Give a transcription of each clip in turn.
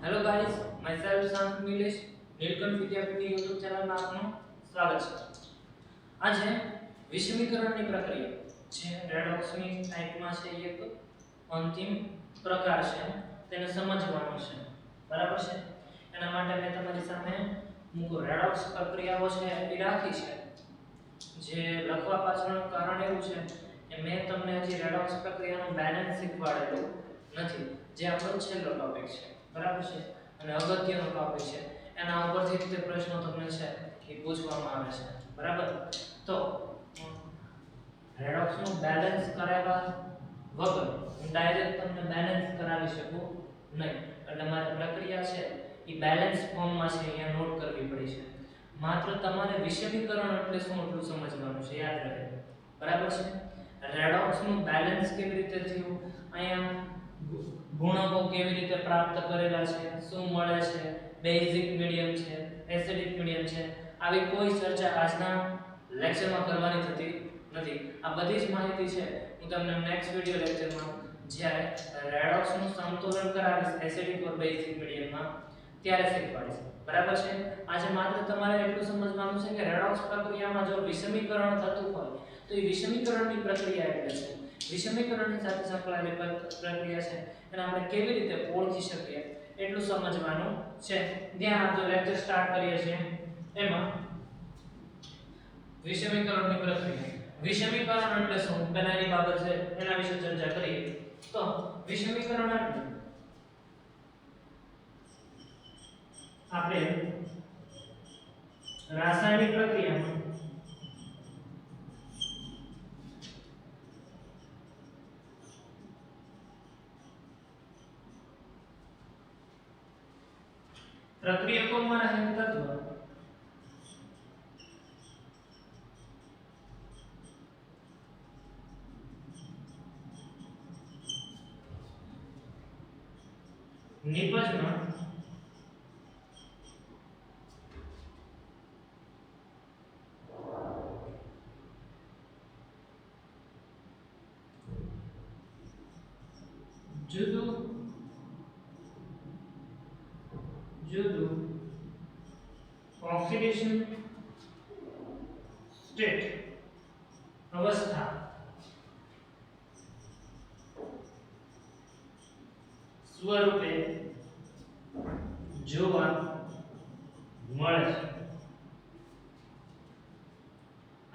Hello guys, myself Sank Nilesh, Nilkanth Vidyapeeth YouTube ચેનલમાં આપનું સ્વાગત છે। આજે વિષમીકરણની પ્રક્રિયા જે રેડોક્સની ટાઈપમાં છે એક અંતિમ પ્રકાર છે તેને સમજવાનો છે, બરાબર છે। એના માટે મેં તમારી સામે મૂકો રેડોક્સ પ્રક્રિયાઓ છે એ રાખી છે। જે લખવા પાછળનું કારણ એવું છે કે મેં તમને હજી રેડોક્સ પ્રક્રિયાનું બેલેન્સ શીખવાડેલું નથી, જે આપણો છેલ્લો ટોપિક છે, બરાબર છે। અને અગત્યનો ટોપિક છે, એના ઉપરથી તે પ્રશ્નો તમને છે કે પૂછવામાં આવે છે, બરાબર। તો રેડોક્સનું બેલેન્સ કરાવ્યા વગર હું ડાયરેક્ટ તમને બેલેન્સ કરાવી શકું નહીં, એટલે મારી પ્રક્રિયા છે એ બેલેન્સ ફોર્મમાં છે, અહીંયા નોટ કરવી પડી છે। માત્ર તમારે વિષમીકરણ એટલે શું એટલું સમજવાનું છે, યાદ રહે, બરાબર છે। રેડોક્સનું બેલેન્સ કેવી રીતે થયું, અહીંયા ગુણકો કેવી રીતે પ્રાપ્ત કરેલા છે, શું મળે છે, બેઝિક મીડિયમ છે, એસિડિક મીડિયમ છે, આવી કોઈ ચર્ચા આજના લેક્ચરમાં કરવાની થતી નથી। આ બધી જ માહિતી છે હું તમને નેક્સ્ટ વિડિયો લેક્ચરમાં જ્યારે રેડોક્સનું સંતુલન કરાવીશ એસિડિક ઓર બેઝિક મીડિયમમાં ત્યારે શીખવાડીશ, બરાબર છે। આજે માત્ર તમારે એટલું સમજવાનું છે કે રેડોક્સ પ્રક્રિયામાં જો વિષમીકરણ થતું હોય તો એ વિષમીકરણની પ્રક્રિયા એટલે શું, વિષમીકરણની સાથે સંકળાયેલી પ્રક્રિયા છે એને આપણે કેવી રીતે ઓળખી શકીએ એટલું સમજવાનું છે। ધ્યાન આપજો, લેક્ચર સ્ટાર્ટ કરીએ છીએ। એમાં વિષમીકરણની પ્રક્રિયા, વિષમીકરણ એટલે શું પહેલા એની બાબત છે એના વિશે ચર્ચા કરીએ। તો વિષમીકરણ એટલે આપણે રાસાયણિક પ્રક્રિયામાં પ્રક્રિયકોમાં રહેલ તત્વ નિપજમાં જુદું ઓક્સિડેશન સ્ટેટ અવસ્થા સ્વરૂપે જોવા મળે છે।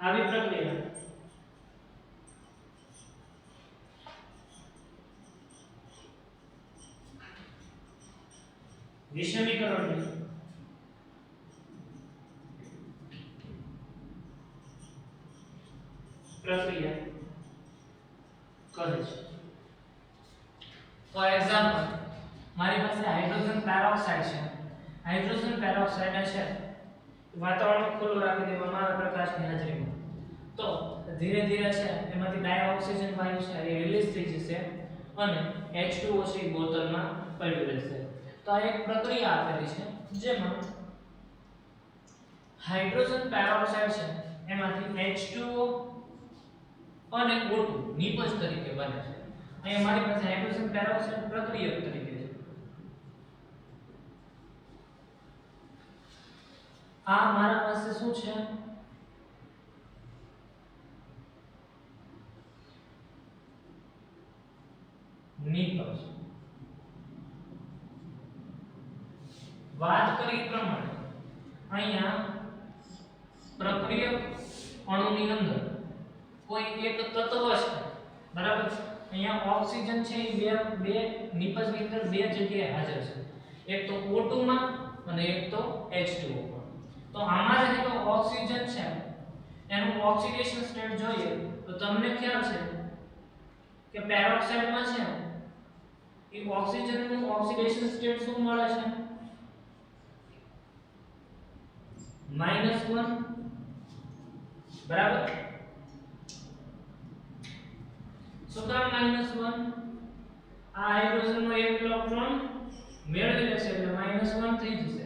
આવી પ્રક્રિયા વિષમીકરણની પ્રક્રિયા કહે છે। તો એક્ઝામ્પલ મારી પાસે હાઇડ્રોજન પેરોક્સાઇડ છે, હાઇડ્રોજન પેરોક્સાઇડ છે વાતાવરણ ખુલ્લું રાખી દેવામાં આવે પ્રકાશની હાજરીમાં, તો ધીરે ધીરે છે એમાંથી ડાયોક્સિજન વાયુ છે એ રિલીઝ થઈ જશે અને H2O છે બોટલમાં પડ્યું રહેશે। તો આ એક પ્રક્રિયા આપેલી છે જેમાં હાઇડ્રોજન પેરોક્સાઇડ છે એમાંથી H2O અને O2 નિપજ તરીકે બને છે। અહીંયા મારી પાસે હાઇડ્રોજન પેરોક્સાઇડ પ્રક્રિયક તરીકે છે। આ મારા પાસે શું છે, નિપજ। વાત કરી પ્રમાણે અહીંયા પ્રક્રિયક અણુની અંદર કોઈ એક તત્વ છે, બરાબર। અહીંયા ઓક્સિજન છે એ બે નિપજની અંદર બે જગ્યાએ હાજર છે, એક તો O2 માં અને એક તો H2O માં। તો આમાં રહેલો ઓક્સિજન છે એનું ઓક્સિડેશન સ્ટેટ જોઈએ તો તમને ખ્યાલ છે કે પેરોક્સાઇડમાં છે એ ઓક્સિજનનું ઓક્સિડેશન સ્ટેટ શું મળે છે, -1, બરાબર। શું કામ -1? આ હાઇડ્રોજનનો એક ઇલેક્ટ્રોન મેળવી લેશે એટલે -1 થઈ જશે।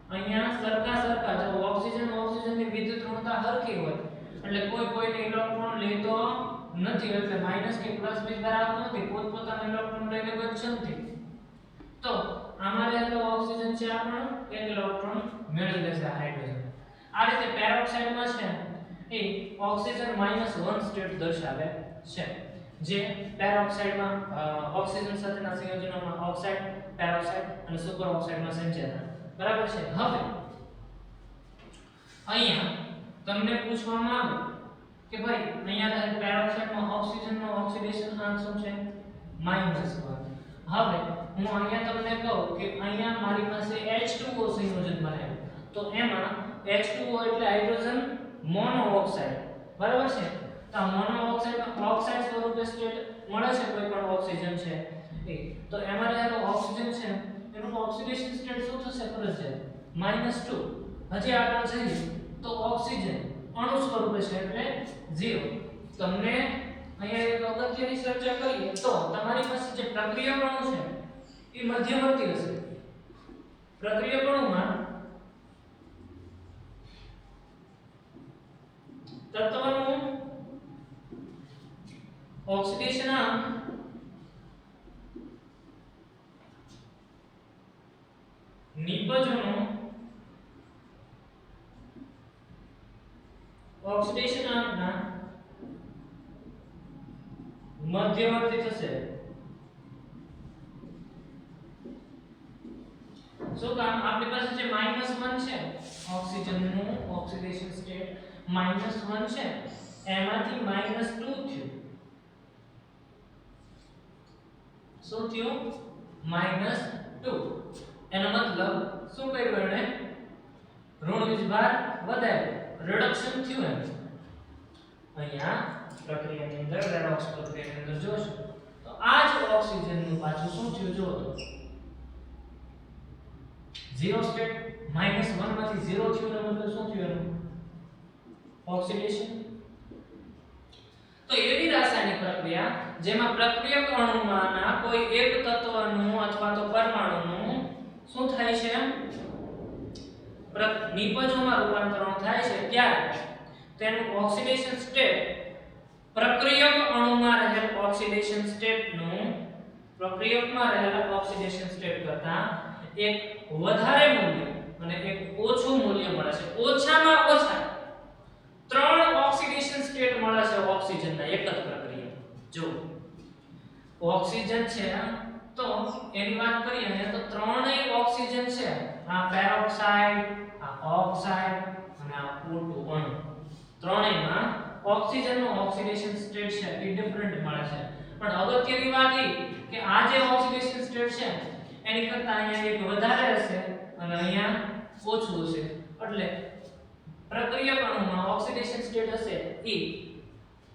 અહીંયા સરખા જો ઓક્સિજનની વિદ્યુત ઋણતા સરખી હોય એટલે કોઈને ઇલેક્ટ્રોન લેતો નથી, એટલે માઈનસ કે પ્લસ બીજ ધરાવતો નથી, પોતપોતાનો ઇલેક્ટ્રોન લઈને ગચ્છંતિ। તો આમાં રહેલો ઓક્સિજન છે આ પણ એક ઇલેક્ટ્રોન મેળવી લેશે હાઇડ્રોજન. આ રીતે પેરોક્સાઇડમાં છે એ ઓક્સિજન -1 સ્ટેટ દર્શાવે છે. જે પેરોક્સાઇડમાં ઓક્સિજન સાથેના સંયોજનોમાં ઓક્સાઇડ, પેરોક્સાઇડ અને સુપર ઓક્સાઇડમાં સંચયના. બરાબર છે. હવે અહીંયા તમને પૂછવામાં આવે કે ભાઈ અહીંયા રહે પેરોક્સાઇડમાં ઓક્સિજનનો ઓક્સિડેશન આંક શું છે? -1. હવે હું અહીંયા તમને કહું કે અહીંયા મારી પાસે H2O સંયોજન બને તો એમાં H2O એટલે હાઇડ્રોજન મોનોઓક્સાઇડ. બરાબર છે. તો આ મોનોઓક્સાઇડમાં ઓક્સાઇડ સ્વરૂપે સ્ટેટ મળે છે કોઈ પણ ઓક્સિજન છે એ. તો એમાં રહેલો ઓક્સિજન છે એનું ઓક્સિડેશન સ્ટેટ શું થશે? ફરજિયાત -2. હજી આગળ જઈએ તો ઓક્સિજન અણુ સ્વરૂપે છે એટલે 0. તમને અહીંયા એક અગત્યની ચર્ચા કરીએ તો તમારી પાસે જે પ્રક્રિયક અણુ છે એ મધ્યવર્તી હશે. પ્રક્રિયક અણુમાં તત્વનું ઓક્સિડેશન આંક નિપજોનો ઓક્સિડેશન આંકના મધ્યવર્તી થશે. શું કામ? આપણી પાસે જે -1 છે ઓક્સિજનનું ઓક્સિડેશન સ્ટેટ -1 છે એમાંથી -2 થયું. શું થયું? -2. એનો મતલબ શું કર્યું એને? ઋણ વીજભાર વધાર્યો, રિડક્શન થયું એમ. અહીંયા પ્રક્રિયાની અંદર રેડોક્સ પ્રક્રિયાની અંદર જોશો તો આ જ ઓક્સિજનનું પાછું શું થયું જો તો 0 સ્ટેટ -1 માંથી 0 થયું એનો મતલબ શું થયું એનું? ઓક્સિડેશન. તો એવી રાસાયણિક પ્રક્રિયા જેમાં પ્રક્રિયક અણુમાંના કોઈ એક તત્વનું અથવા તો પરમાણુનું શું થાય છે? નિપજોમાં રૂપાંતરણ થાય છે ત્યારે તેનું ઓક્સિડેશન સ્ટેટ પ્રક્રિયક અણુમાં રહેલ ઓક્સિડેશન સ્ટેટનું પ્રક્રિયકમાં રહેલા ઓક્સિડેશન સ્ટેટ કરતાં એક વધારે મૂલ્ય અને એક ઓછું મૂલ્ય મળે છે. ઓછામાં ઓછા 3 ઓક્સિડેશન સ્ટેટ મળે છે ઓક્સિજનના એક જ પ્રક્રિયા. જો ઓક્સિજન છે તો એની વાત કરીએ ને તો ત્રણેય ઓક્સિજન છે. આ પેરોક્સાઇડ, આ ઓક્સાઇડ અને આ O2 અણુ ત્રણેયમાં ઓક્સિજનનો ઓક્સિડેશન સ્ટેટ છે એ ડિફરન્ટ મળે છે. પણ અગત્યની વાત એ કે આ જે ઓક્સિડેશન સ્ટેટ છે એની કરતાં અહીંયા એક વધારે હશે અને અહીંયા ઓછું હશે. એટલે પ્રક્રિયક અણુમાં ઓક્સિડેશન સ્ટેટ હશે એ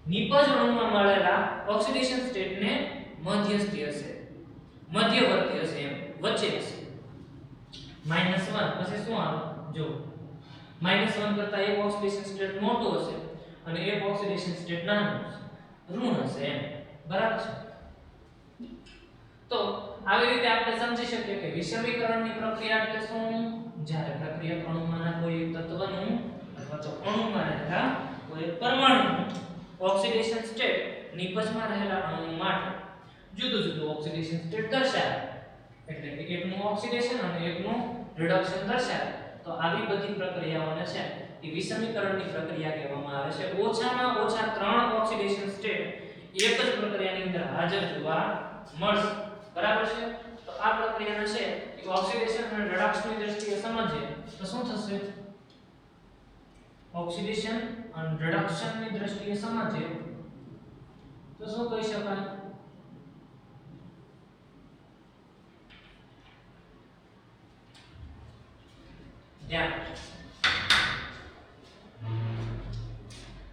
નિપજ અણુમાં મળેલા ઓક્સિડેશન સ્ટેટને મધ્યસ્થી હશે, મધ્યવર્તી હશે, એમ વચ્ચે હશે. -1 પછી શું આવે જો -1 કરતાં એક ઓક્સિડેશન સ્ટેટ મોટું હશે અને એક ઓક્સિડેશન સ્ટેટ નાનું હશે, ઋણ હશે એમ. બરાબર છે. તો આવી રીતે આપણે સમજી શકીએ કે વિષમીકરણની પ્રક્રિયા એટલે શું? જ્યારે પ્રક્રિયક અણુમાંના કોઈ એક તત્વનું અથવા તો અણુમાં રહેલા કોઈ એક પરમાણુનું ઓક્સિડેશન સ્ટેટ નિપજમાં રહેલા અણુ માટે જુદું જુદું ઓક્સિડેશન સ્ટેટ દર્શાવે. એટલે કે એકનું ઓક્સિડેશન અને એકનું રિડક્શન દર્શાવે. તો આવી બધી પ્રક્રિયાઓને છે એ વિષમીકરણની પ્રક્રિયા કહેવામાં આવે છે. ઓછામાં ઓછા 3 ઓક્સિડેશન સ્ટેટ એક જ પ્રક્રિયાની અંદર હાજર જોવા મળશે. બરાબર છે. તો આ પ્રક્રિયાને છે એ ઓક્સિડેશન અને રિડક્શનની દ્રષ્ટિએ સમજીએ તો શું થશે? ઓક્સિડેશન અને રિડક્શનની દ્રષ્ટિએ સમજીએ તો શું કહી શકાય? ધ્યાન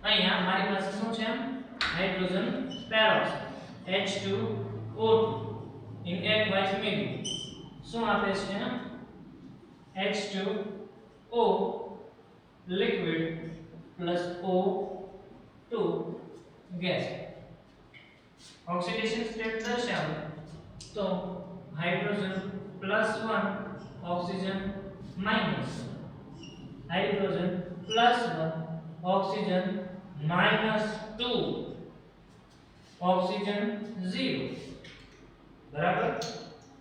અહીંયા મારી પાસે શું છે? Hydrogen peroxide H2O2 in aqueous medium શું આપે છે? H2O liquid plus O2 gas. Oxidation state દર્શાવો તો hydrogen +1 oxygen -1, hydrogen +1 oxygen -2, oxygen 0. બરાબર?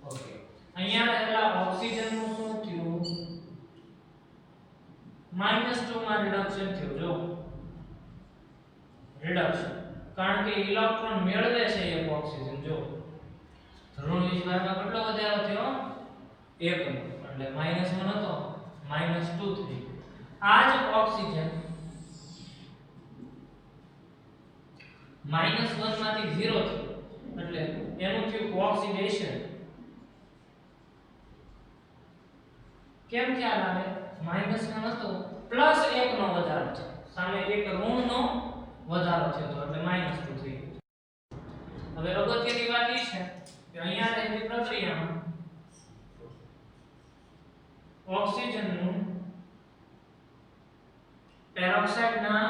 ઓકે. અહીંયા રહેલા ઓક્સિજન નું શું થયું? -2 માં રિડક્શન થયું. જો રિડક્શન, કારણ કે ઇલેક્ટ્રોન મેળવે છે એક ઓક્સિજન. જો ઋણ વીજભારમાં કેટલો વધારો થયો? 1 નો, એટલે -1 હતો -2 થઈ ગયો. આ જ ઓક્સિજન -1 માંથી 0 થયું, એટલે એનું થયું ઓક્સિડેશન. કેમ ખ્યાલ આવે? -1 હતો +1 નો વધારો છે, સામે એક ઋણ નો વધારો થયો હતો, એટલે -2 થઈ ગયું. હવે અગત્યની વાત એ છે કે અહીંયા રહેલી પ્રક્રિયામાં ઓક્સિજનનું પેરોક્સાઇડના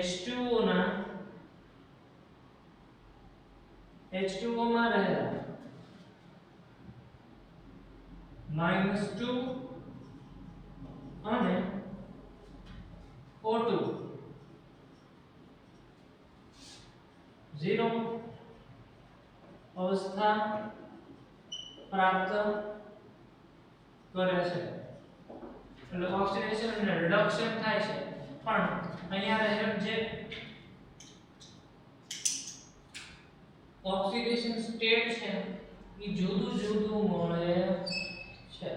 H2O ના H2O માં રહેલા -2 અને O2 0 અવસ્થા પ્રાપ્ત કરે છે. એટલે ઓક્સિડેશન અને રિડક્શન થાય છે. પણ અહીંયા રહેલ જે ઓક્સિડેશન સ્ટેટ છે એ જુદું જુદું મળે છે.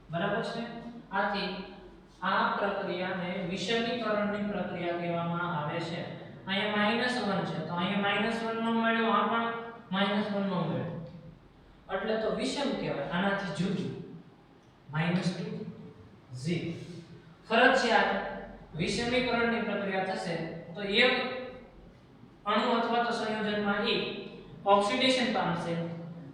બરાબર છે? આથી આ પ્રક્રિયાને વિષમીકરણની પ્રક્રિયા કહેવામાં આવે છે. અહીંયા -1 છે તો અહીંયા -1 નો મળ્યો, આ પણ -1 નો મળ્યો, એટલે તો વિષમ કહેવાય. આનાથી જુદું -2 0. ફરજિયાત વિષમીકરણની પ્રક્રિયા થશે તો એક અણુ અથવા તો સંયોજનમાં એ ઓક્સિડેશન પામશે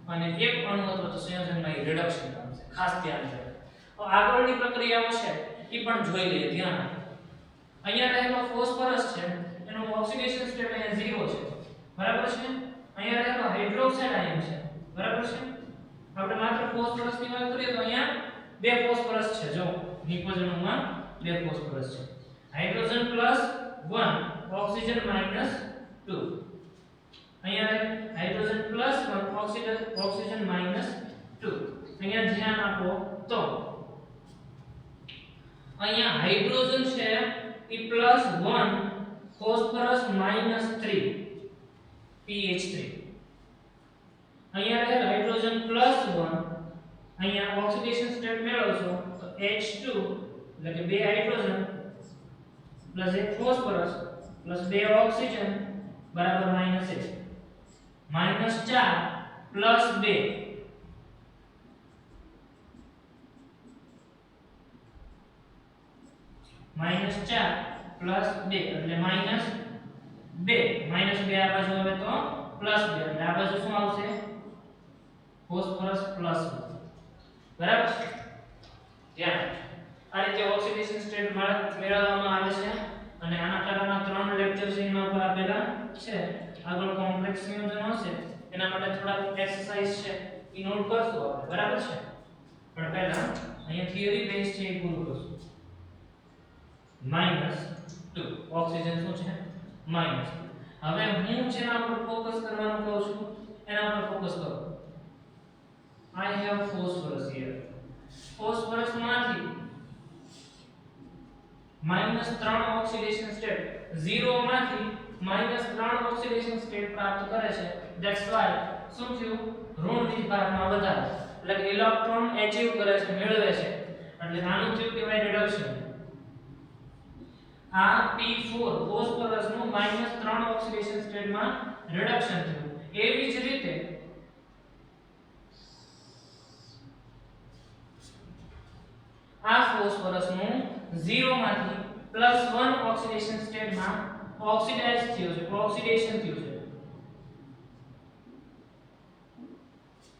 અને એક અણુ અથવા તો સંયોજનમાં એ રિડક્શન પામશે. ખાસ ધ્યાન રાખો. તો આગળની પ્રક્રિયાઓ છે એ પણ જોઈ લઈએ, ધ્યાન આપો. અહીંયા રહેલો ફોસ્ફરસ છે એનું ઓક્સિડેશન સ્ટેટ અહીંયા 0 છે. બરાબર છે? અહીંયા રહેલો હાઇડ્રોક્સાઇડ આયન છે. બરાબર છે? આપણે માત્ર ફોસ્ફરસની વાત કરીએ તો અહીંયા બે ફોસ્ફરસ છે. જો નિકોજનોમાં બે ફોસ્ફરસ છે. Hydrogen +1 oxygen -2. અહીંયા હાઇડ્રોજન +1 ઓક્સિજન -2. અહીંયા ધ્યાન આપો તો અહીંયા હાઇડ્રોજન છે એ +1 ફોસ્ફરસ -3 pH3. અહીંયા રહેલ હાઇડ્રોજન +1 અહીંયા ઓક્સિડેશન સ્ટેટ મેળવશો તો H2 એટલે કે બે હાઇડ્રોજન પ્લસ એક ફોસ્ફરસ પ્લસ બે ઓક્સિજન બરાબર -1 -4 પ્લસ 2 -4 પ્લસ 2 એટલે -2 -2 આ બાજુ આવે તો +2 એટલે આ બાજુ શું આવશે? ફોસ્ફરસ +1. બરાબર છે? ધ્યાન. આ રીતે ઓક્સિડેશન સ્ટેટ મેળવવામાં આવે છે અને આના કારણના 3 લેક્ચર્સ એમાં પર આપેલા છે. આગળ કોમ્પ્લેક્સ સંયોજનો હશે એના માટે થોડા એક્સરસાઇઝ છે એ નોટ કરશું આપણે. બરાબર છે? પણ પહેલા અહીંયા થિયરી બેઝ છે એ પૂરું કરશું. -2 ઓક્સિજન શું છે? -2. હવે હું જેના પર ફોકસ કરવાનું કહું છું એના પર ફોકસ કરો. I have phosphorus here. Phosphorus માંથી -3 ઓક્સિડેશન સ્ટેટ 0 માંથી -3 ઓક્સિડેશન સ્ટેટ પ્રાપ્ત કરે છે. ધેટ્સ વાય શું થયું? ઋણ વીજભારમાં વધારો, એટલે કે ઇલેક્ટ્રોન અચીવ કરે છે, મેળવે છે, એટલે આનું થયું કહેવાય રિડક્શન. આ P4 ફોસ્ફરસ નું -3 ઓક્સિડેશન સ્ટેટમાં રિડક્શન થયું. એવી જ રીતે આ ફોસ્ફરસ નું 0 માંથી +1 ઓક્સિડેશન સ્ટેટમાં ઓક્સિડાઇઝ થયું છે, ઓક્સિડેશન થયું છે.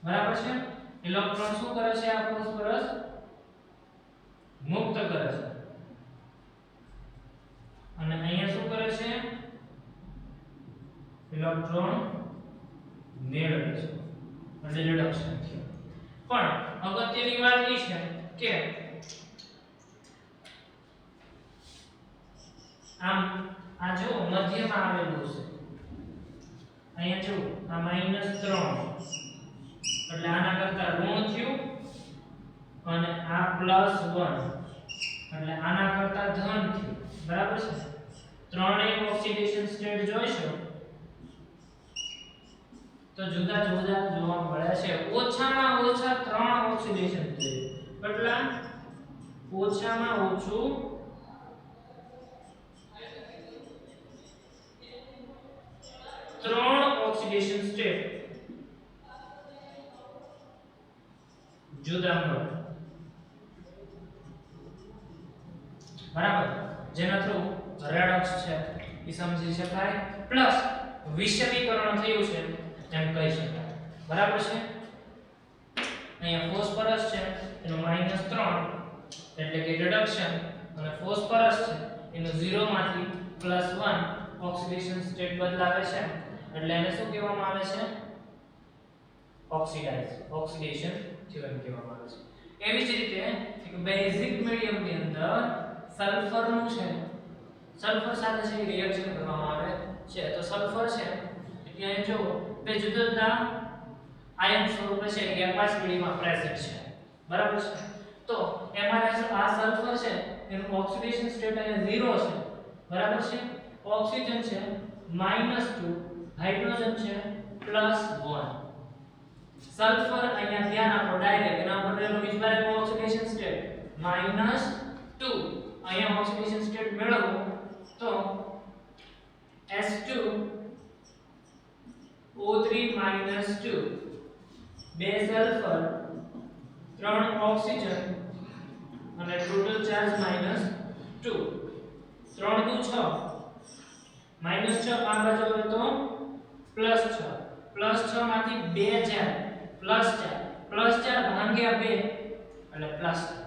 બરાબર છે? ઇલેક્ટ્રોન શું કરે છે? આ ફોસ્ફરસ મુક્ત કરે છે અને અહીંયા શું કરે છે? ઇલેક્ટ્રોન મેળવે છે, એટલે રિડક્શન થયું. પણ અગત્યની વાત એ છે કે આમ આ જો મધ્યમાં આવેલું છે અહીંયા જો આ -3 એટલે આના કરતા ઋણ થયું અને આ +1 એટલે આના કરતા ધન થયું બરાબર છે ત્રણેય ઓક્સિડેશન સ્ટેટ જોઈશો તો જુદા જુદા જોવા મળે છે ઓછામાં ઓછા 3 ઓક્સિડેશન સ્ટેટ કેટલા ઓછામાં ઓછું 3 ઓક્સિડેશન સ્ટેટ જુદા મળે બરાબર જેના થ્રુ રેડોક્સ છે એ સમજી શકાય પ્લસ વિષમીકરણ થયું છે એમ કહી શકાય બરાબર છે અહીંયા ફોસ્ફરસ છે એનો -3 એટલે કે રિડક્શન અને ફોસ્ફરસ છે એનો 0 માંથી +1 ઓક્સિડેશન સ્ટેટ બદલાવે છે એટલે એને શું કહેવામાં આવે છે ઓક્સિડેશન થિયરમ કહેવામાં આવે છે એવી જ રીતે એક બેઝિક મીડિયમ ની અંદર સલ્ફર નું છે સલ્ફર સાથે છે રિએક્શન કરવામાં આવે છે તો સલ્ફર છે ત્યાં જો બે જુદા જુદા આયન સ્વરૂપે છે ગેપાસ મીડિયમમાં પ્રેઝન્ટ છે બરાબર છે તો એમાં આ સલ્ફર છે એનું ઓક્સિડેશન સ્ટેટ અહીંયા 0 છે બરાબર છે ઓક્સિજન છે -2 હાઇડ્રોજન છે +1 સલ્ફર અહીંયા ધ્યાન આપો ડાયરેક્ટ એના પર રહેલું વિસ્બારેલું ઓક્સિડેશન સ્ટેટ -2 અહીંયા ઓક્સિડેશન સ્ટેટ મેળવવું તો S2O3 -2 બે સલ્ફર 3 ઓક્સિજન અને ટોટલ ચાર્જ -2 3 દુ 6 -6 આ બાજુ આવે તો +6 +6 માંથી 2 4 +4 +4 ભાગ્યા 2 એટલે +4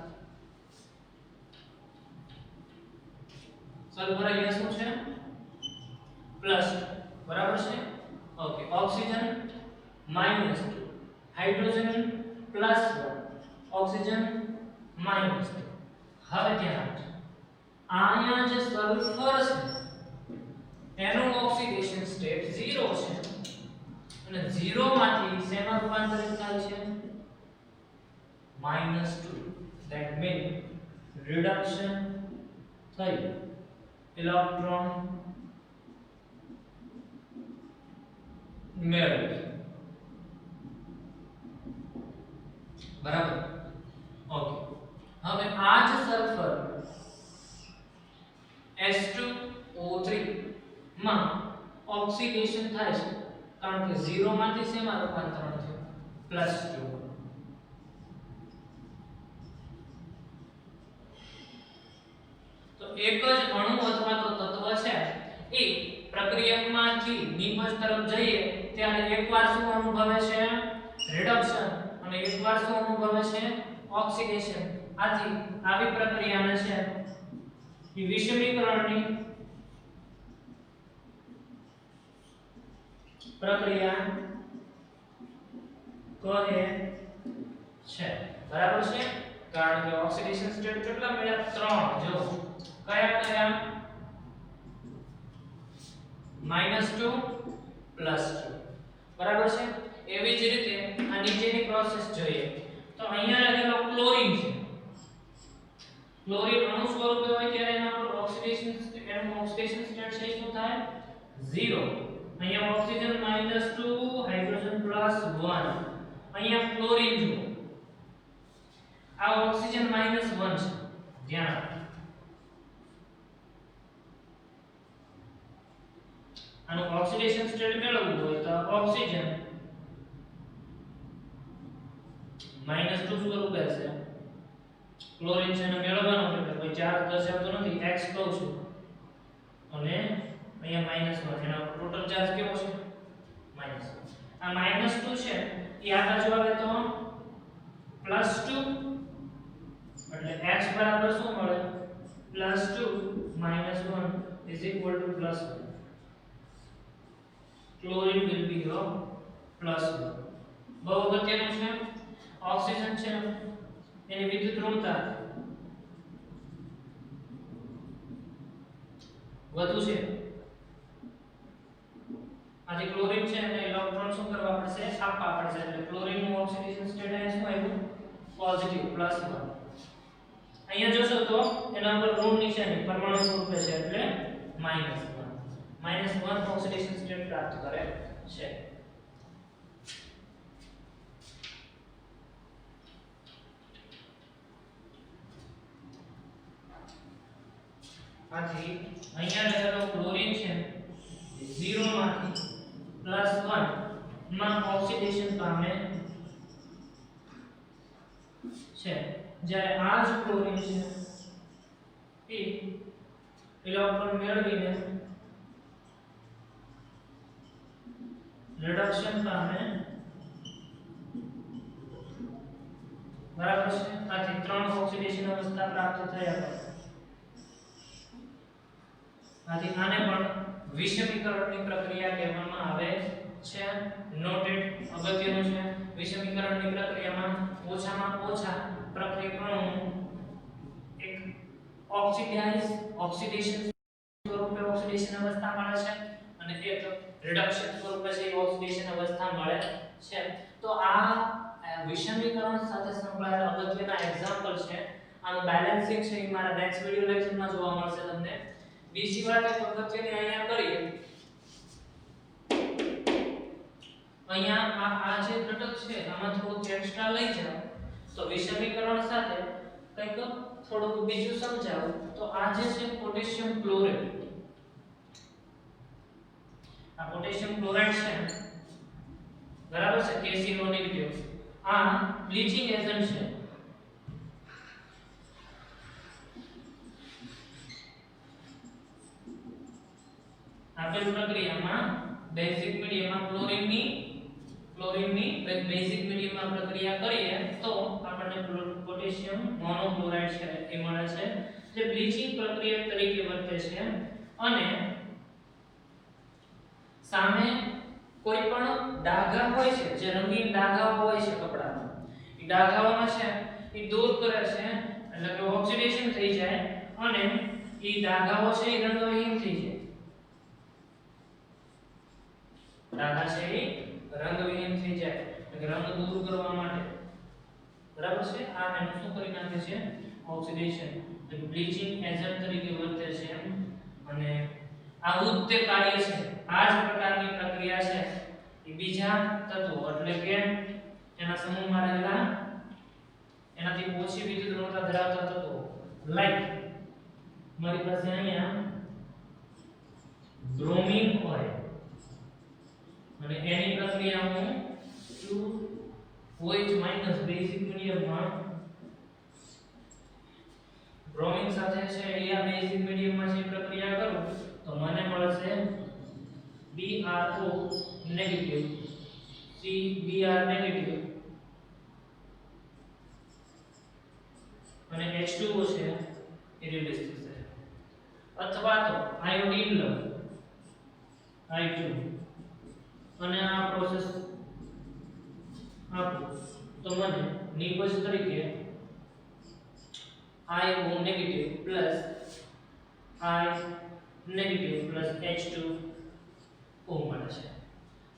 સલ્ફર અહીંયા શું છે પ્લસ બરાબર છે ઓકે ઓક્સિજન -2 હાઇડ્રોજન +1 ઓક્સિજન -2 હવે ધ્યાન આપજો અહીંયા જે સલ્ફર છે એનું ઓક્સિડેશન સ્ટેટ 0 છે અને 0 માંથી શેમાં રૂપાંતરિત થાય છે -2 that mean reduction થઈ ઇલેક્ટ્રોન મેળવે બરાબર ઓકે હવે આ જ સલ્ફર S2O3 માં ઓક્સિડેશન થાય છે કારણ કે 0 માંથી શેમાં રૂપાંતરણ થયું +2 તો એક જ અણુ અથવા તો તત્વ છે એ પ્રક્રિયામાંથી નિપજ તરફ જઈએ ત્યારે એકવાર શું અનુભવે છે રિડક્શન અને એકવાર શું અનુભવે છે ઓક્સિડેશન આથી આવી પ્રક્રિયાને છે એ વિષમીકરણની પ્રક્રિયા કહે છે બરાબર છે કારણ કે ઓક્સિડેશન સ્ટેટ કેટલા મળ્યા 3 જો કયા કયા -2 +2 બરાબર છે એવી જ રીતે આ નીચેની પ્રોસેસ જોઈએ તો અહીંયા રહેલો ક્લોરીન છે ક્લોરીન અણુ સ્વરૂપે હોય ત્યારે એના પર ઓક્સિડેશન સ્ટેટ છે શું થાય 0 અહીંયા ઓક્સિજન -2 હાઇડ્રોજન +1 અહીંયા ક્લોરીન જુઓ આ ઓક્સિજન -1 છે ધ્યાન આપો આનું ઓક્સિડેશન સ્ટેટ મેળવવું હોય તો ઓક્સિજન -2 સ્વરૂપે છે ક્લોરીન છે એને મેળવવાનો છે એટલે કોઈ ચાર્જ દર્શાવતો નથી x કહું છું અને અહીંયા -1 એનો ટોટલ ચાર્જ કેવો છે -1 આ -2 છે એ આ બાજુ આવે તો +2 એટલે x બરાબર શું મળે +2 -1 is equal to +1 chlorine will be your +1 બહુ અગત્યનું છે ઓક્સિજન છે એની વિદ્યુત ઋણતા વધુ છે, આથી ક્લોરીન છે અને ઇલેક્ટ્રોન શું કરવા પડશે, આપવા પડશે, એટલે ક્લોરીન નું ઓક્સિડેશન સ્ટેટ અહીં શું આવ્યું, પોઝિટિવ +1. અહીંયા જોશો તો એના પર ઋણ નિશાની પરમાણુ સ્વરૂપે છે એટલે -1 ઓક્સિડેશન સ્ટેટ પ્રાપ્ત કરે છે. આથી અહીંયા રહેલો ક્લોરીન છે 0 માંથી +1 માં ઓક્સિડેશન પામે છે, જ્યારે આ જ ક્લોરીન છે એ ઇલેક્ટ્રોન મેળવીને રિડક્શન પામે, બરાબર છે. આથી 3 ઓક્સિડેશન અવસ્થા પ્રાપ્ત થયા છે. આથી આને પણ વિષમીકરણની પ્રક્રિયા કહેવામાં આવે છે. નોટેડ અગત્યનું છે, વિષમીકરણની પ્રક્રિયામાં ઓછામાં ઓછા પ્રક્રિયકણોનું એક ઓક્સિડેશન સ્વરૂપે ઓક્સિડેશન અવસ્થા મળે છે અને એક રિડક્શન સ્વરૂપે છે ઓક્સિડેશન અવસ્થા મળે છે. તો આ વિષમીકરણ સાથે સંકળાયેલા અગત્યના એક્ઝામ્પલ છે. આનું બેલેન્સિંગ છે એ મારા નેક્સ્ટ વિડિયો લેક્ચરમાં જોવા મળશે તમને. બીજી વાત એક અગત્યની અહીંયા કરીએ, અહીંયા આ જે ઘટક છે આમાં થોડું એક્સ્ટ્રા લઈ જાઓ તો વિષમીકરણ સાથે કંઈક થોડુંક બીજું સમજાવું તો આ જે છે પોટેશિયમ ક્લોરાઇડ, આ પોટેશિયમ ક્લોરાઇડ છે બરાબર છે, KCO નેગેટિવ, આ બ્લીચિંગ એજન્ટ છે. આપેલ પ્રક્રિયામાં બેઝિક મીડિયમમાં ક્લોરીનની બેઝિક મીડિયમમાં પ્રક્રિયા કરીએ તો આપણને પોટેશિયમ મોનોક્લોરાઇડ છે એ મળે છે, જે બ્લીચિંગ પ્રક્રિયા તરીકે વર્તે છે. અને સામે કોઈ પણ ડાઘા હોય છે, જે રંગીન ડાઘાઓ હોય છે કપડામાં, એ ડાઘાઓમાં છે એ દૂર કરે છે, એટલે કે ઓક્સિડેશન થઈ જાય અને એ ડાઘાઓ છે એ રંગહીન થઈ જાય. ડાઘા છે એ રંગવિહીન થઈ જાય, એટલે રંગ દૂર કરવા માટે, બરાબર છે. આ એનું શું કરી નાખે છે, ઓક્સિડેશન, એટલે બ્લીચિંગ એજન્ટ તરીકે વર્તે છે. અને આ ઉત્તે કાર્ય છે, આ જ પ્રકારની પ્રક્રિયા છે એ બીજા તત્વો એટલે કે એના સમૂહમાં રહેલા એનાથી ઓછી વિદ્યુત ઋણતા ધરાવતા તત્વો, લાઈક મારી પાસે અહીંયા બ્રોમિન હોય અને એની પ્રક્રિયા હું OH માઈનસ બેઝિક મીડિયમમાં બ્રોમિન સાથે છે એ આ બેઝિક મીડિયમમાં જે પ્રક્રિયા કરું તો મને મળશે BRO નેગેટિવ, CBr નેગેટિવ અને H2O છે એ રિલીઝ થશે. અથવા તો આયોડીન લો I2 અને આ પ્રોસેસ આપો તો મને નિપજ તરીકે IO negative plus I negative plus H2O મળે છે.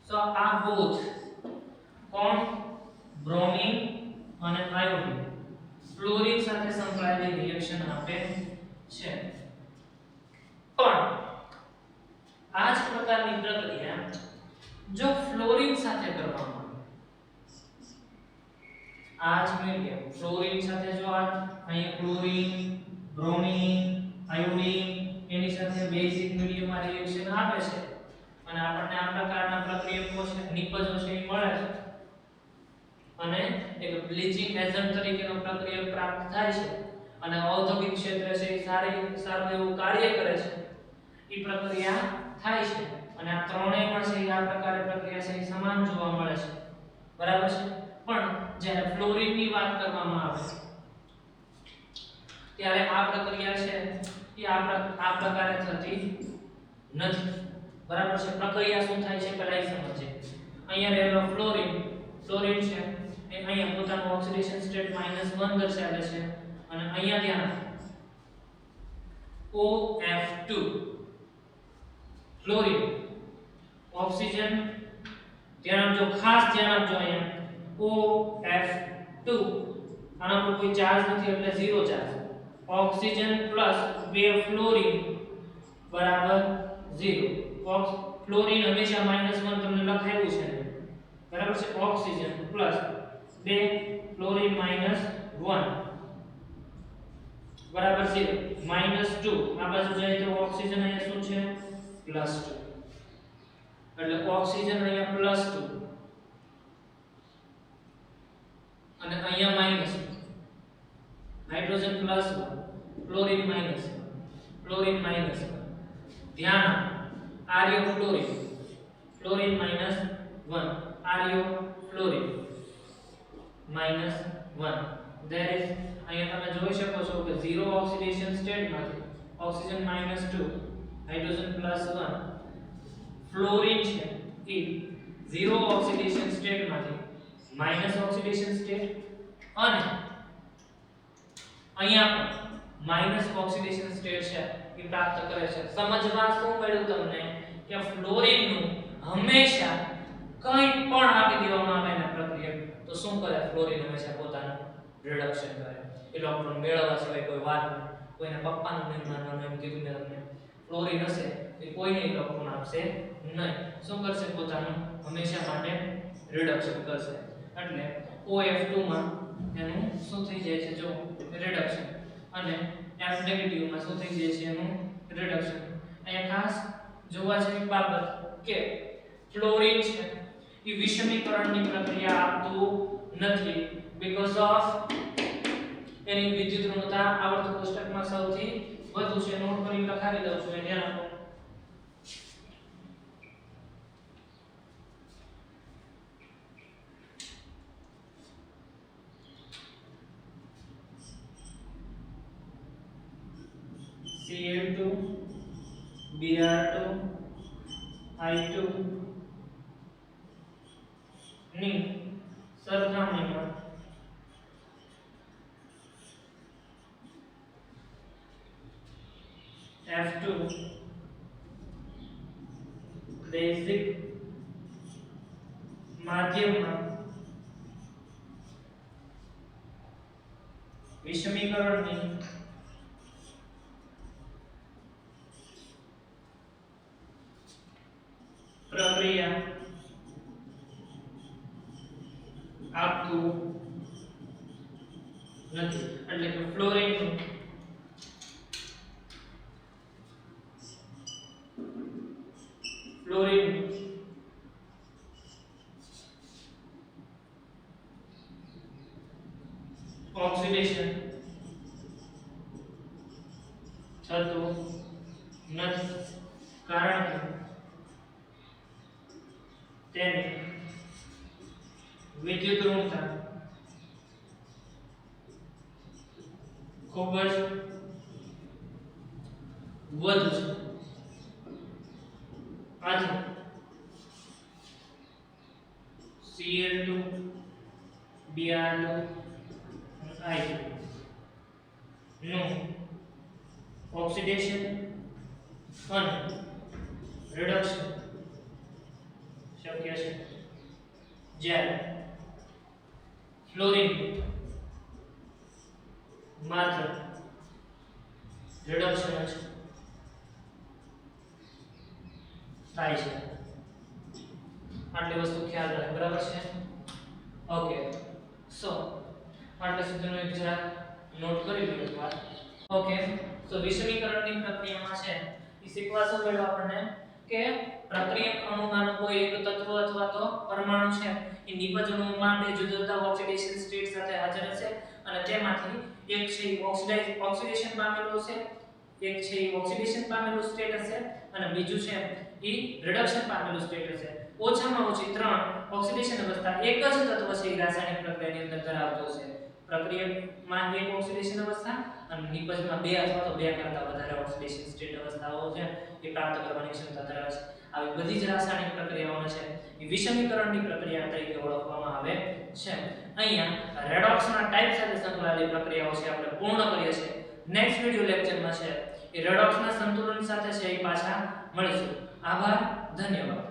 સો આ બોથ કોણ, બ્રોમિન અને આયોડીન ફ્લોરિન સાથે સંકળાયેલી રિએક્શન આપે છે. પણ આ જ પ્રકારની પ્રક્રિયા જો ફ્લોરિન સાથે કરવામાં આવે, આ જ મીડિયમ ફ્લોરિન સાથે જો આ અહીંયા ક્લોરીન, બ્રોમિન, આયોડીન એની સાથે બેઝિક મીડિયમમાં રિએક્શન આપે છે અને આપણને આ પ્રકારના પ્રક્રિયકો છે, નિપજો છે એ મળે છે અને એક બ્લીચિંગ એજન્ટ તરીકેનો પ્રક્રિયક પ્રાપ્ત થાય છે અને ઔદ્યોગિક ક્ષેત્રે છે એ સારું એવું કાર્ય કરે છે, એ પ્રક્રિયા થાય છે. અને આ ત્રણેય પણ છે આ પ્રકારે પ્રક્રિયા છે એ સમાન જોવા મળે છે, બરાબર છે. પણ જ્યારે ફ્લોરિનની વાત કરવામાં આવે ત્યારે આ પ્રક્રિયા છે એ આ પ્રકારે થતી નથી, બરાબર છે. પ્રક્રિયા શું થાય છે પહેલા એ સમજીએ. અહીંયા રહેલો ફ્લોરિન છે એ અહીંયા પોતાનું ઓક્સિડેશન સ્ટેટ -1 દર્શાવે છે અને અહીંયા ધ્યાન OF2 ફ્લોરિન ઓક્સિજન ધ્યાન આપજો, ખાસ ધ્યાન આપજો અહીંયા OF2 આના પર કોઈ ચાર્જ નથી એટલે 0 ચાર્જ, ઓક્સિજન પ્લસ 2 ફ્લોરિન બરાબર 0. ફ્લોરિન હંમેશા -1 તમને લખાયું છે બરાબર છે, ઓક્સિજન પ્લસ 2 ફ્લોરિન -1 બરાબર 0 -2 આ બાજુ જાય તો ઓક્સિજન અહીંયા શું છે +2 એટલે ઓક્સિજન અહીંયા +2 અને અહીંયા -2 હાઇડ્રોજન +1 ફ્લોરિન -1 ફ્લોરિન -1 ધ્યાન આર્યો ફ્લોરિન ફ્લોરિન -1 આર્યો ફ્લોરિન -1 ધેર ઇઝ અહીંયા તમે જોઈ શકો છો કે 0 ઓક્સિડેશન સ્ટેટમાંથી ઓક્સિજન -2 હાઇડ્રોજન +1 ફ્લોરિન છે એ 0 ઓક્સિડેશન સ્ટેટમાંથી માઈનસ ઓક્સિડેશન સ્ટેટ અને અહીંયા પણ માઈનસ ઓક્સિડેશન સ્ટેટ છે એ પ્રાપ્ત કરે છે. સમજવા શું મળ્યું તમને કે ફ્લોરિન નું હંમેશા કંઈ પણ આપી દેવામાં આવે ને પ્રક્રિયા તો શું કરે ફ્લોરિન હંમેશા પોતાનું રિડક્શન કરે. ઇલેક્ટ્રોન મેળવવા સિવાય કોઈ વાત નહીં. કોઈને પપ્પાનું નહીં માનવાનું એમ કીધું ને તમને ફ્લોરિન હશે એ કોઈને ઇલેક્ટ્રોન આપશે નહીં. શું કરશે પોતાનું હંમેશા માટે રિડક્શન કરશે. એટલે OF2 માં એનું શું થઈ જાય છે જો રિડક્શન અને F નેગેટિવ માં શું થઈ જાય છે એનું રિડક્શન. અહીંયા ખાસ જોવા જેવી બાબત કે ફ્લોરિન છે એ વિષમીકરણની પ્રક્રિયા આપતું નથી બીકોઝ ઓફ એની વિદ્યુત ઋણતા આવર્ત કોષ્ટકમાં સૌથી વધુ છે. નોટ કરી લખાવી દઉં છું ધ્યાન આપો. Cl2 Br2 I2 ની સરખામણીમાં F2 બેઝિક માધ્યમમાં વિષમીકરણની પ્રક્રિયા આપતું નથી. એટલે કે ફ્લોરિન ઓક્સિડેશન થતું નથી કારણ કે તેની વિદ્યુત ઋણતા ખૂબ જ વધુ છે. આથી Cl2 Br2 I2 નું ઓક્સિડેશન અને રિડક્શન શક્ય છે જ્યારે ફ્લોરિન માત્ર રિડક્શન જ થાય છે. આટલી વસ્તુ ખ્યાલ રાખો બરાબર છે. ઓકે સો આટલા સુધીનો એક જરા નોટ કરી લો એકવાર. ઓકે સો વિષમીકરણની પ્રક્રિયામાં છે એ શીખવા શું મળ્યું આપણને કે પ્રક્રિયક અણુમાં કોઈ એક તત્વ અથવા તો પરમાણુ છે એ નિપજ અણુમાં બે જુદા જુદા ઓક્સિડેશન સ્ટેટ સાથે હાજર હશે અને તેમાંથી એક છે ઓક્સિડેશન પામેલો છે, એક છે ઓક્સિડેશન પામેલું સ્ટેટ હશે અને બીજું છે એ રિડક્શન પામેલું સ્ટેટ હશે. ઓછામાં ઓછી 3 ઓક્સિડેશન અવસ્થા એક જ તત્વ છે એ રાસાયણિક પ્રક્રિયાની અંદર ધરાવતો છે. પ્રક્રિયકમાં એક ઓક્સિડેશન અવસ્થા અને નિપજમાં બે અથવા તો બે કરતાં વધારે ઓક્સિડેશન સ્ટેટ અવસ્થાઓ છે એ પ્રાપ્ત કરવાની ક્ષમતા ધરાવે છે. આવી બધી જ રાસાયણિક પ્રક્રિયાઓને છે એ વિષમીકરણની પ્રક્રિયા તરીકે ઓળખવામાં આવે છે. અહીંયા રેડોક્સના ટાઈપ સાથે સંકળાયેલી પ્રક્રિયાઓ છે આપણે પૂર્ણ કરીએ છીએ. નેક્સ્ટ વિડિયો લેક્ચરમાં છે એ રેડોક્સના સંતુલન સાથે છે એ પાછા મળીશું. આભાર, ધન્યવાદ.